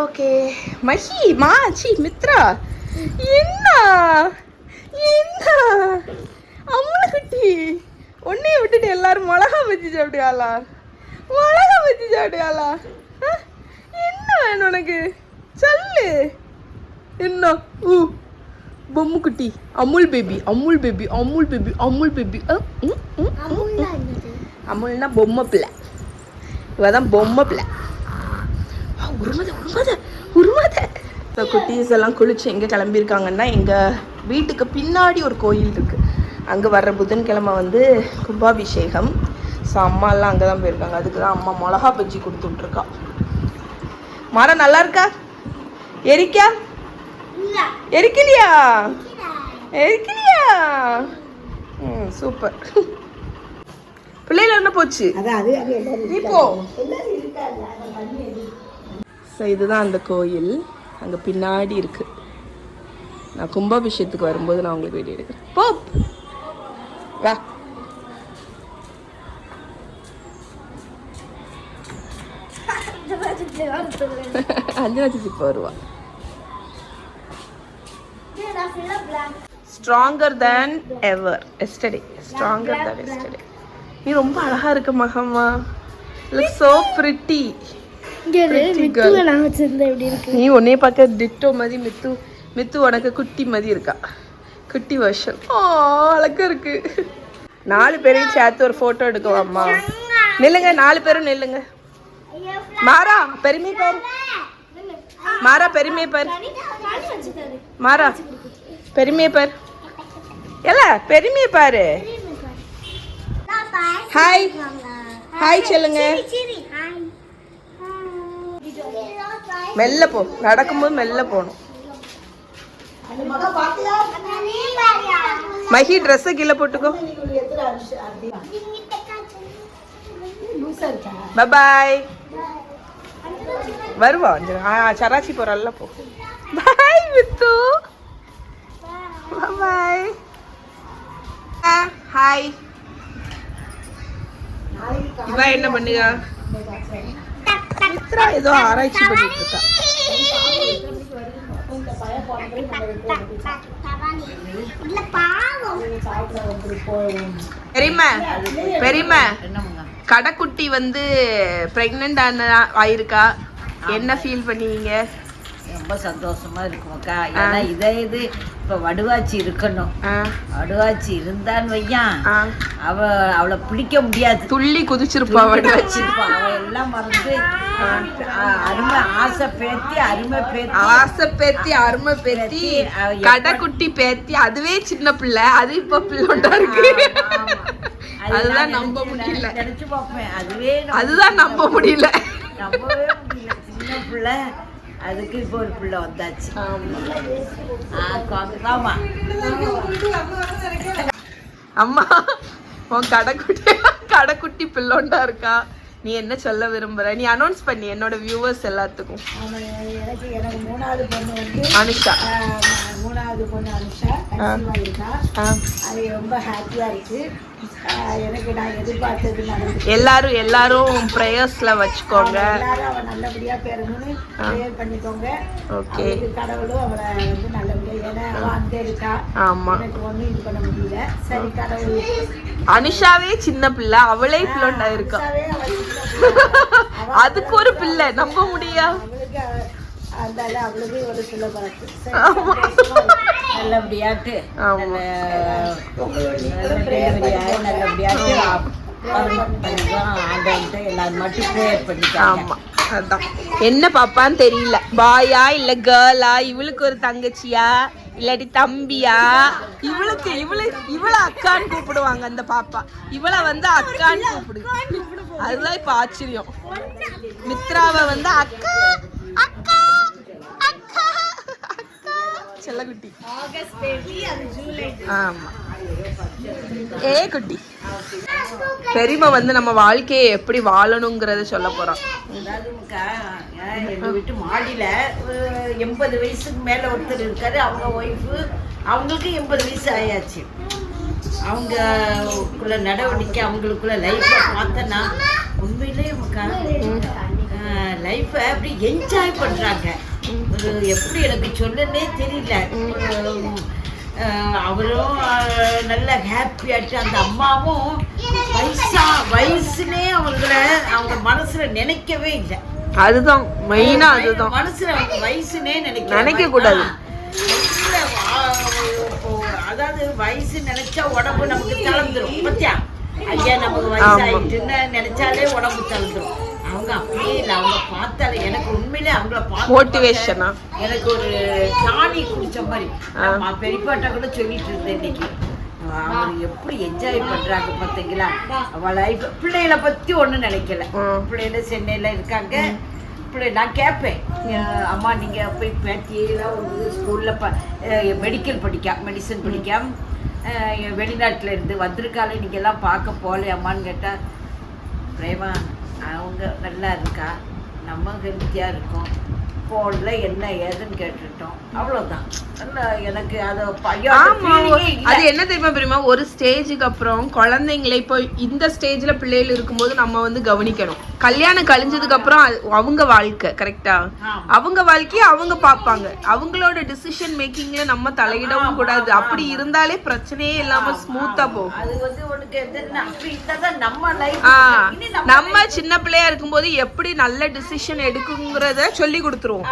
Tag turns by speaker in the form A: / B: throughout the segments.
A: Okay Mahi மாச்சி Mitra என்ன என்ன அம்மா குட்டி ஒன்னைய விட்டுட்டு எல்லாரும் மிளகா வச்சு சாப்பிடுவாளா என்ன வேணும் உனக்கு சொல்லு என்ன பொம்மு குட்டி அமுல் பேபி அமுல்னா பொம்மை பிள்ளை இவதான் பொம்மை பிள்ளை உருமாத இப்போ குட்டீஸ் எல்லாம் குளிச்சு எங்கே கிளம்பியிருக்காங்கன்னா எங்கள் வீட்டுக்கு பின்னாடி ஒரு கோயில் இருக்குது. அங்கே வர்ற புதன்கிழமை வந்து கும்பாபிஷேகம். ஸோ அம்மாலாம் அங்கே தான் போயிருக்காங்க. அதுக்கு தான் அம்மா மிளகா பஜ்ஜி கொடுத்துட்ருக்கா. மரம் நல்லா இருக்கா? எரிக்கலையா? சூப்பர். பிள்ளைல என்ன போச்சு? ஸோ இதுதான் அந்த கோயில் அங்கே பின்னாடி இருக்கு. நான் கும்பாபிஷேகத்துக்கு வரும்போது நான் உங்களுக்கு வீடியோ எடுக்கிறேன். போ வா. அஞ்சனா சித்தி இப்போ வருவா. ஸ்ட்ராங்கர் தேன் எவர் எஸ்டர்டே. நீ ரொம்ப அழகா இருக்க மகம்மா. Look so pretty. நீ உன்னைய பார்க்க டிட்டோ மாதிரி மித்து உனக்கு குட்டி மாதிரி இருக்கா. குட்டி வருஷன் அழகா இருக்கு. 4 பேரையும் சேர்த்து ஒரு போட்டோ எடுக்கவாம்மா. நில்லுங்க, 4 பேரும் நில்லுங்க. மாறா பெருமை பாரு. மாறா பெருமை பாரு. ஹாய் சொல்லுங்க. மெல்ல போ, நடக்கும்போது மெல்ல போகணும். மஹி ட்ரெஸ் கீழே போட்டுக்கோ. பாய். வருவா சராச்சி போறல்ல. போ. பாய் மித்து. பாய். ஹாய். இவா என்ன பண்ணுங்க? மித்ரா ஏதோ ஆராய்ச்சி பண்ணிட்டு இருக்கா. பெரியம்மா கடைக்குட்டி வந்து பிரெக்னன்ட் ஆயிருக்கா. என்ன ஃபீல் பண்ணுவீங்க?
B: ரொம்ப சந்தோஷமா இருக்குமாக்கா. ஏன்னா இது இப்ப வடுவாச்சி இருக்கணும். வடுவாச்சி இருந்தான்னு வையான் அவளை பிடிக்க முடியாது.
A: துள்ளி குதிச்சிருப்பா வடுவாச்சி.
B: அவ எல்லாம் மறந்து ஆசை பேத்தி அருமை பேத்தி
A: கடைக்குட்டி பேத்தி. அதுவே சின்ன பிள்ளை, அது இப்ப பிள்ளோண்டா இருக்கு. அதுதான் நம்ப முடியல.
B: நினைச்சு பார்ப்பேன்.
A: அதுதான் நம்பவே முடியல.
B: சின்ன பிள்ளை அதுக்கு இப்போ ஒரு பிள்ளை வந்தாச்சு.
A: அம்மா உன் கடைக்குட்டி பிள்ளோண்டா இருக்கா. நீ என்ன சொல்ல விரும்புற? நீ அனௌன்ஸ் பண்ணி என்னோட வியூவர்ஸ் எல்லாத்துக்கும்.
B: எனக்கு 3வது பொண்ணு வந்து
A: அனுஷா.
B: 3வது பொண்ணு அனுஷா இருக்கா. அது ரொம்ப ஹாப்பியா இருக்கு. எனக்கு நான் எதிர்பார்த்தது நடந்துச்சு.
A: எல்லாரும் பிரேயர்ஸ்ல வச்சுக்கோங்க.
B: எல்லாரும் அவ நல்லபடியா பெறணும்னு பிரேயர் பண்ணிக்கோங்க.
A: ஓகே.
B: கடவுளும் அவளை வந்து நல்லபடியா, ஏன்னா அவ அங்கே இருக்கா.
A: ஆமா,
B: எனக்கு ஒன்றும் இது பண்ண முடியல. சரி, கடவுள்.
A: அனுஷாவே சின்ன பிள்ளை, அவளே பிள்ளோண்டா இருக்கா. அதுக்கு ஒரு பிள்ளை நம்ப முடியா?
B: அவளுக்கு ஒரு பிள்ளை பார்த்து நல்லபடியாட்டு
A: என்ன பாப்பான்னு தெரியல. பாயா இல்ல கேர்ளா? இவளுக்கு ஒரு தங்கச்சியா இல்லாட்டி தம்பியா? இவள அக்கான்னு கூப்பிடுவாங்க அந்த பாப்பா. இவளை வந்து அக்கான்னு கூப்பிடு. அதுதான் இப்ப ஆச்சரியம். மித்ராவை வந்து அக்கா அக்கா அக்கா அக்கா செல்லக்குட்டி. ஆமா. குட்டி பெரியம்மா வந்து நம்ம வாழ்க்கையை எப்படி வாழணுங்கிறத சொல்ல போறோம்.
B: எங்க வீட்டு மாடியில 80 வயசுக்கு மேல ஒருத்தர் இருக்காரு. அவங்க ஒய்ஃபு, அவங்களுக்கு 80 வயசு ஆயாச்சு. அவங்களுக்குள்ள நடவடிக்கை, அவங்களுக்குள்ள லைஃப்பை பார்த்தேன்னா உண்மையிலே லைஃப்பை அப்படி என்ஜாய் பண்ணுறாங்க. எப்படி எனக்கு சொல்லனே தெரியல. அவரும் நல்ல ஹாப்பியாகிட்டு, அந்த அம்மாவும் வயசுனே அவங்க மனசுல நினைக்கவே இல்லை.
A: அதுதான் மெயினா, அதுதான்
B: மனசுல அவங்க வயசுனே
A: நினைக்க கூடாது.
B: அதாவது வயசு நினைச்சா உடம்பு நமக்கு தளர்ந்துரும். பத்தியா ஐயா நமக்கு வயசாயிட்டுன்னு நினைச்சாலே உடம்பு தளர்ந்துரும். அவங்க அப்படியே இல்லை. அவங்க பார்த்தாலே எனக்கு உண்மையிலே அவங்கள பார்த்து
A: மோட்டிவேஷனா
B: எனக்கு ஒரு டானி குடிச்ச மாதிரி. பெரியப்பாட்டா கூட சொல்லிட்டு இருந்தேன் இன்னைக்கு. அவங்க எப்படி என்ஜாய் பண்றாங்க பார்த்தீங்களா. அவள் லைஃப் பிள்ளைகளை பத்தி ஒன்றும் நினைக்கல. பிள்ளைகள சென்னையில இருக்காங்க. நான் கேட்பேன், அம்மா நீங்கள் போய் பேத்தியெல்லாம் ஒரு ஸ்கூலில் மெடிசன் படிக்காம வெளிநாட்டில் இருந்து வந்திருக்காளே, நீங்கள் எல்லாம் பார்க்க போகலையாம்மான்னு கேட்டால், பிரேமா அவங்க நல்லா இருக்கா, நம்ம ஹெல்த்தியாக இருக்கோம், ஃபோனில் என்ன ஏதுன்னு கேட்டுட்டோம், அவ்வளோதான். எனக்கு
A: அது என்ன தெரியுமா, ஒரு ஸ்டேஜுக்கு அப்புறம் குழந்தைங்களை இப்போ இந்த ஸ்டேஜ்ல பிள்ளைகள் இருக்கும்போது நம்ம வந்து கவனிக்கணும். கல்யாணம் கழிஞ்சதுக்கு அப்புறம் அவங்க வாழ்க்கை கரெக்டா, அவங்க வாழ்க்கையை அவங்க பார்ப்பாங்க. அவங்களோட டிசிஷன் மேக்கிங்ல நம்ம தலையிடவும் கூடாது. அப்படி இருந்தாலே பிரச்சனையே இல்லாம ஸ்மூத்தா போகும். நம்ம சின்ன பிள்ளையா இருக்கும்போது எப்படி நல்ல டிசிஷன் எடுக்குங்கிறத சொல்லி கொடுத்துருவோம்.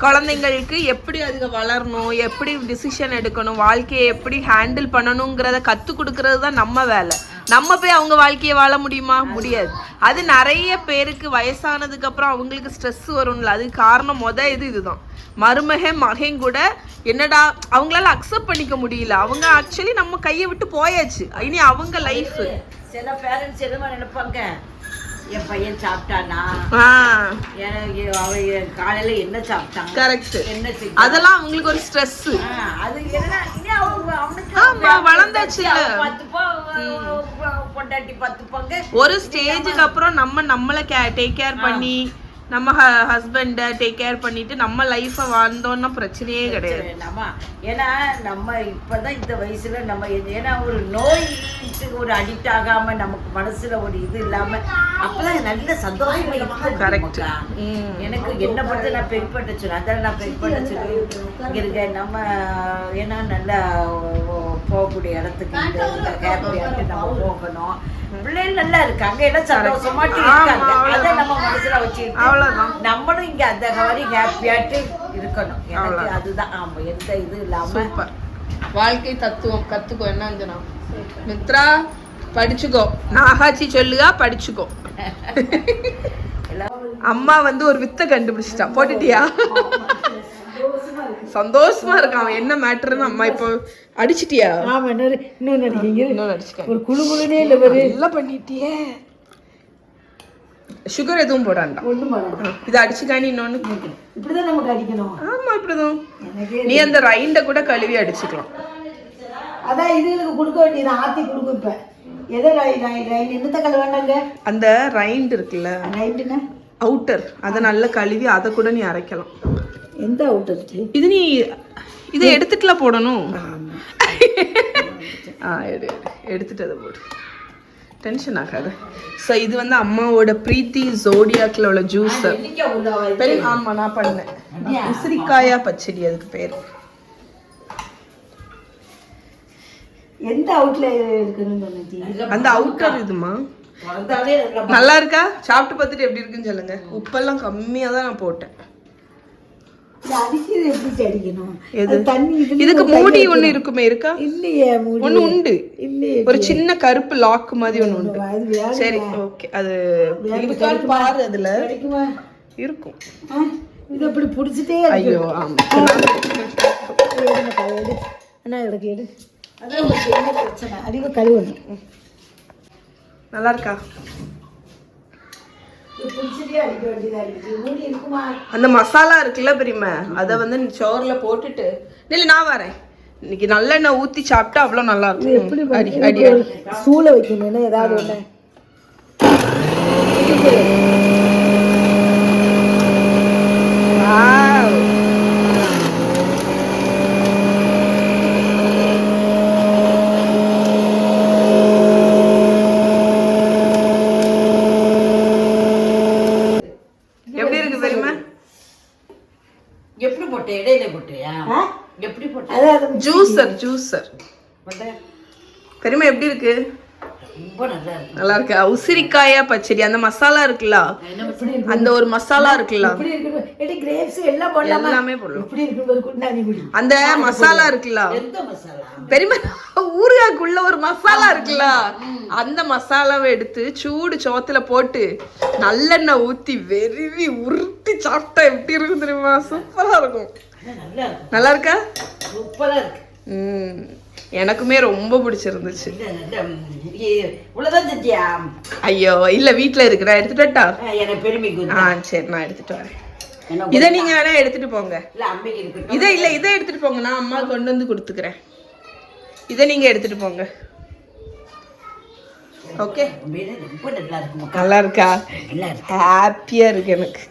A: குழந்தைங்களுக்கு எப்படி அதுக்கு வளரணும், எப்படி டிசிஷன் எடுக்கணும், வாழ்க்கையை எப்படி ஹேண்டில் பண்ணணுங்கிறத கத்து கொடுக்கறது தான் நம்ம வேலை. நம்ம போய் அவங்க வாழ்க்கையை வாழ முடியுமா? முடியாது. அது நிறைய பேருக்கு வயசானதுக்கு அப்புறம் அவங்களுக்கு ஸ்ட்ரெஸ் வரும்ல, அது காரணம் இதுதான். மகன் கூட என்னடா அவங்களால அக்செப்ட் பண்ணிக்க முடியல. அவங்க ஆக்சுவலி நம்ம கையை விட்டு போயாச்சு, இனி அவங்க லைஃப்.
B: சில பேரண்ட்ஸ் எதுமா நினைப்பாங்க, என் பையன் சாப்பிட்டானா, காலையில என்ன சாப்பிட்டாங்க,
A: கரெக்ட், அதெல்லாம் அவங்களுக்கு ஒரு ஸ்ட்ரெஸ்.
B: அது
A: வளர்ந்தாச்சு.
B: பொண்டாட்டி பார்த்துப்பாங்க.
A: ஒரு ஸ்டேஜுக்கு அப்புறம் நம்மளை டேக் கேர் பண்ணி நம்ம ஹஸ்பண்டை டேக் கேர் பண்ணிட்டு நம்ம லைஃப்பை வாழ்ந்தோம்னா பிரச்சனையே கிடையாது.
B: ஏன்னா நம்ம இப்பதான் இந்த வயசுல நம்ம ஏன்னா ஒரு நோய்க்கு ஒரு அடிக்ட் ஆகாம நமக்கு மனசுல ஒரு இது இல்லாம அப்பதான் நல்ல சந்தோஷமா இருக்கும்.
A: கரெக்ட்.
B: எனக்கு என்ன பண்றது, நான் பெரியப்பட்ட சொல்லுவேன். அதான் நான் பெரியப்பட்ட சொல்லி இங்க இருக்க நம்ம ஏன்னா நல்லா போகக்கூடிய இடத்துக்கு ஹாப்பியாட்டு நம்ம போகணும். பிள்ளைகள் நல்லா இருக்காங்க, எல்லாம் சந்தோஷமா இருக்காங்க. அதை நம்ம மனசுல வச்சு நம்மளும் இங்க அந்த மாதிரி ஹாப்பியாட்டு இருக்கணும். எனக்கு அதுதான். ஆமா, எந்த இது இல்லாம
A: வாழ்க்கை தத்துவம் கத்துக்கோ. என்ன மித்ரா, படிச்சுக்கோ. நாகாச்சி சொல்லுகா, படிச்சுக்கோ. அம்மா வந்து ஒரு வித்தை கண்டுபிடிச்சிட்டா, போட்டுட்டியா? சந்தோஷமா இருக்கான். அவன் என்ன மேட்டர்னு அம்மா இப்போ அடிச்சிட்டியா?
B: இன்னொன்னு அடிச்சிருக்கேன். ஒரு குழு குழுனே இல்லை, நல்லா பண்ணிட்டியே.
A: சுகர் எதுவும் போடாண்டா, இதை அடிச்சுக்கானி. இன்னொன்னு
B: இப்படிதான் நமக்கு அடிக்கணும்.
A: ஆமா, இப்படிதான். நீ அந்த ரைண்ட கூட கழுவி அடிச்சுக்கலாம்.
B: அதான் இதுகளுக்கு கொடுக்க வேண்டியது, ஆத்தி கொடுக்க. இப்ப எதை என்னத்த கழுவாண்டாங்க?
A: அந்த ரைண்ட் இருக்குல்ல,
B: ரைண்டுன்னா
A: அவுட்டர், அதை நல்லா கழுவி அதை கூட நீ அரைக்கலாம்.
B: எந்த அவுட்டர்? இது
A: நீ இதை எடுத்துட்டுல போடணும். எடுத்துட்டு அதை போடு, டென்ஷன் ஆகாது. ஸோ இது வந்து அம்மாவோட பிரீத்தி ஜோடியாக்கில் உள்ள ஜூஸ். ஆமா, நான் பண்ணேன். உசிரிக்காயா பச்சடி அதுக்கு பேர்.
B: எந்த அவுட்ல இருக்குன்னு
A: அந்த அவுட்டர் இதுமா நல்லா இருக்கா? சாப்பிட்டு பார்த்துட்டு எப்படி இருக்குன்னு சொல்லுங்க. உப்பெல்லாம் கம்மியாக தான் நான் போட்டேன். இதுக்கு மூடி ஒண்ணு இருக்குமே, இருக்கா? இல்லையே, ஒண்ணு உண்டு. ஒரு சின்ன கருப்பு லாக் மாதிரி ஒண்ணு உண்டு. சரி, ஓகே. அது பாரு, அதுல இருக்கும்.
B: இது அப்படி புடிச்சிட்டே.
A: ஐயோ, ஆமா. நல்லா இருக்கா? அந்த மசாலா இருக்குல்ல பெரியமா, அதை வந்து சோறுல போட்டுட்டு இல்ல நான் வரேன். இன்னைக்கு நல்லெண்ணெய் ஊத்தி சாப்பிட்டா அவ்வளவு நல்லா இருக்கும். அடி அடி
B: சூள வைக்கணும் ஏதாவது ஒண்ணு.
A: எப்படி
B: எப்படி போட்ட? இடையில போட்டியா? எப்படி போட்ட?
A: ஜூஸர் பெரியமா எப்படி இருக்கு?
B: ரொம்ப நல்லா இருக்கு.
A: நல்லா இருக்கு. உசிரிக்காயா பச்சடி அந்த மசாலா இருக்குல்ல, அந்த ஒரு மசாலா இருக்குல்ல, எல்லாமே போடலாம். அந்த மசாலா இருக்குல்ல, பெரியமா ஊறுகாய்க்குள்ள ஒரு மசாலா இருக்குல்ல, அந்த மசாலாவை எடுத்து சூடு சோத்துல போட்டு நல்லெண்ணெய் ஊத்தி வெறுவி உருட்டி சாப்பிட்டா எப்படி இருக்கும் தெரியுமா? சூப்பரா இருக்கும். நல்லா இருக்கா?
B: சூப்பரா இருக்கு.
A: எனக்குமே ரொம்ப பிடிச்சிருந்துச்சு.
B: இவ்வளவுதான்.
A: ஐயோ இல்ல, வீட்டுல இருக்கு, நான் எடுத்துட்டு வரட்டா?
B: எனக்கு பெருமைக்கு.
A: சரி, நான் எடுத்துட்டு வரேன். இதை நீங்க வேணா எடுத்துட்டு போங்க. இதை எடுத்துட்டு போங்க, நான் அம்மா கொண்டு வந்து கொடுத்துக்கிறேன். இதை நீங்க எடுத்துட்டு போங்க. ஓகே, நல்லா இருக்கா? ஹாப்பியா இருக்கு எனக்கு.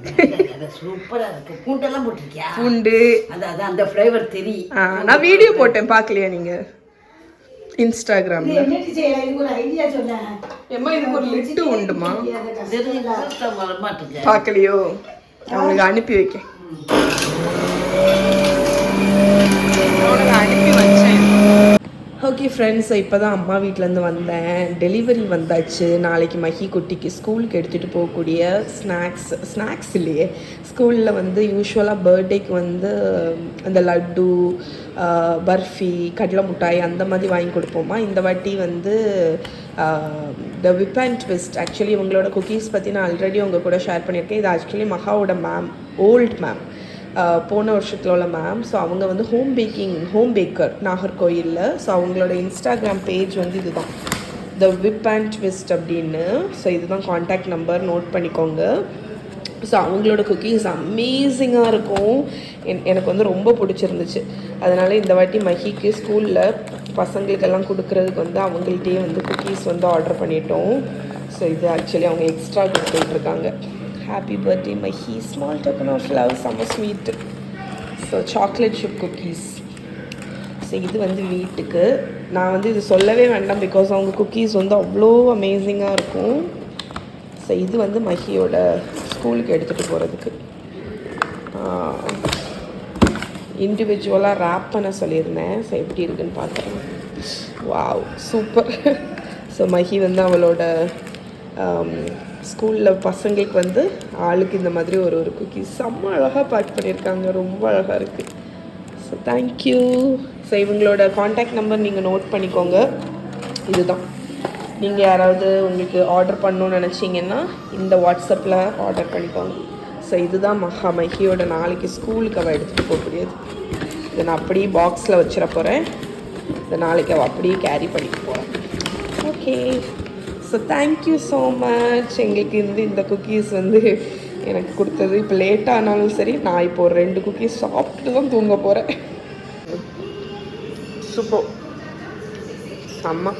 B: சூப்பரா இருக்கு. பூண்டெல்லாம் போட்டிருக்கியா?
A: பூண்டு
B: அந்த ஃப்ளேவர் தெரியும்.
A: நான் வீடியோ போட்டேன், பாக்கலையா நீங்க? இன்ஸ்டாகிராம்ல. ஏம்மா இதுக்கு ஒரு லிட்டு உண்டுமா? பாக்கலையோ? அவங்களுக்கு அனுப்பி வைக்கேன். அனுப்பி வச்சேன். ஓகே ஃப்ரெண்ட்ஸ், இப்போ தான் அம்மா வீட்டிலேருந்து வந்தேன். டெலிவரி வந்தாச்சு. நாளைக்கு மஹி குட்டிக்கு ஸ்கூலுக்கு எடுத்துகிட்டு போகக்கூடிய ஸ்நாக்ஸ் இல்லையே, ஸ்கூலில் வந்து யூஸ்வலாக பர்த்டேக்கு வந்து அந்த லட்டு, பர்ஃபி, கடலை மிட்டாய் அந்த மாதிரி வாங்கி கொடுப்போமா. இந்த வாட்டி வந்து த விப் அண்ட் ட்விஸ்ட். ஆக்சுவலி இவங்களோட குக்கீஸ் பற்றி நான் ஆல்ரெடி உங்கள் கூட ஷேர் பண்ணியிருக்கேன். இது ஆக்சுவலி மகாவோட மேம், ஓல்ட் மேம், போன வருஷத்தில் உள்ள மேம். ஸோ அவங்க வந்து ஹோம் பேக்கர் நாகர்கோயிலில். ஸோ அவங்களோட இன்ஸ்டாகிராம் பேஜ் வந்து இதுதான், த விப் அண்ட் ட்விஸ்ட் அப்படின்னு. ஸோ இதுதான் காண்டாக்ட் நம்பர், நோட் பண்ணிக்கோங்க. ஸோ அவங்களோட குக்கீஸ் அமேசிங்காக இருக்கும். எனக்கு வந்து ரொம்ப பிடிச்சிருந்துச்சு. அதனால் இந்த வாட்டி மஹிக்கு ஸ்கூலில் பசங்களுக்கெல்லாம் கொடுக்குறதுக்கு வந்து அவங்கள்ட்டே வந்து குக்கீஸ் வந்து ஆர்டர் பண்ணிட்டோம். ஸோ இது ஆக்சுவலி அவங்க எக்ஸ்ட்ரா கொடுத்துட்ருக்காங்க. Happy birthday Mahi, small token of love, செம்ம sweet. So chocolate chip cookies. So இது வந்து வீட்டுக்கு. நான் வந்து இது சொல்லவே வேண்டாம், பிகாஸ் அவங்க குக்கீஸ் வந்து அவ்வளோ அமேசிங்காக இருக்கும். ஸோ இது வந்து மஹியோட ஸ்கூலுக்கு எடுத்துகிட்டு போகிறதுக்கு. இண்டிவிஜுவலாக ரேப் பண்ண சொல்லியிருந்தேன். ஸோ எப்படி இருக்குன்னு பார்க்குறேன். Wow, super. ஸோ மஹி வந்து அவளோட ஸ்கூலில் பசங்களுக்கு வந்து ஆளுக்கு இந்த மாதிரி ஒரு குக்கி செம்ம அழகாக பேக் பண்ணியிருக்காங்க. ரொம்ப அழகாக இருக்குது. So thank you. ஸோ இவங்களோட காண்டாக்ட் நம்பர் நீங்கள் நோட் பண்ணிக்கோங்க. இதுதான், நீங்கள் யாராவது உங்களுக்கு ஆர்டர் பண்ணணுன்னு நினச்சிங்கன்னா இந்த வாட்ஸ்அப்பில் ஆர்டர் பண்ணிக்கோங்க. ஸோ இதுதான் மஹியோட நாளைக்கு ஸ்கூலுக்கு அவள் எடுத்துகிட்டு போகக்கூடியது. இதை நான் அப்படியே பாக்ஸில் வச்சிட போகிறேன். இதை நாளைக்கு அவள் அப்படியே கேரி பண்ணிட்டு போகிறேன். Okay, so thank you so much. எங்களுக்கு இந்த குக்கீஸ் வந்து எனக்கு கொடுத்தது. இப்போ லேட்டானாலும் சரி, நான் இப்போ ஒரு 2 குக்கீஸ் சாப்பிட்டு தான் தூங்க போகிறேன். சூப்பர், செம்ம.